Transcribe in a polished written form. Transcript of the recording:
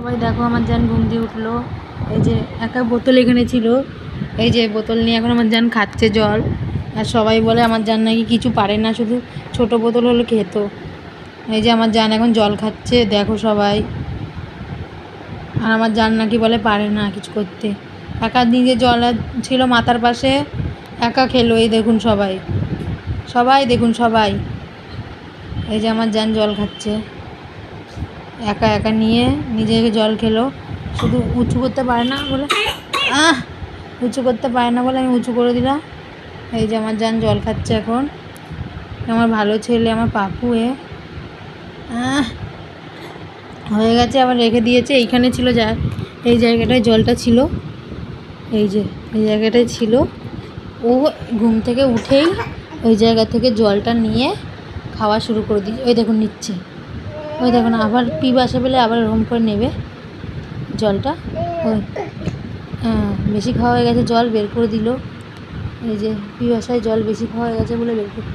সবাই দেখো আমার জান ঘুম দিয়ে উঠলো। এই যে একটা বোতল এখানে ছিল, এই যে বোতল নিয়ে এখন আমার জান খাচ্ছে জল। আর সবাই বলে আমার জান নাকি কিছু পারে না, শুধু ছোট বোতল হলে খেত। এই যে আমার জান এখন জল খাচ্ছে, দেখো সবাই। আর আমার জান নাকি বলে পারে না কিছু করতে। একা নিজে জল ছিল মাথার পাশে, একা খেলো। এই দেখুন সবাই, সবাই দেখুন সবাই। এই যে আমার জান জল খাচ্ছে, একা একা নিয়ে নিজেকে জল খেলো। শুধু উঁচু করতে পারে না বলে, উঁচু করতে পারে না বলে আমি উঁচু করে দিলাম। এই যে আমার জান জল খাচ্ছে এখন, আমার ভালো ছেলে, আমার পাপু। হয়ে গেছে, আবার রেখে দিয়েছে। এইখানে ছিল যা, এই জায়গাটায় জলটা ছিল, এই যে এই জায়গাটায় ছিল। ও ঘুম থেকে উঠেই ওই জায়গা থেকে জলটা নিয়ে খাওয়া শুরু করে দিয়েছে। ওই দেখুন নিচ্ছে, ওই দেখুন আবার পিপাসা পেলে আবার এরকম করে নেবে জলটা। ওই বেশি খাওয়া হয়ে গেছে, জল বের করে দিল। এই যে পিপাসায় জল বেশি খাওয়া হয়ে গেছে বলে বের করে।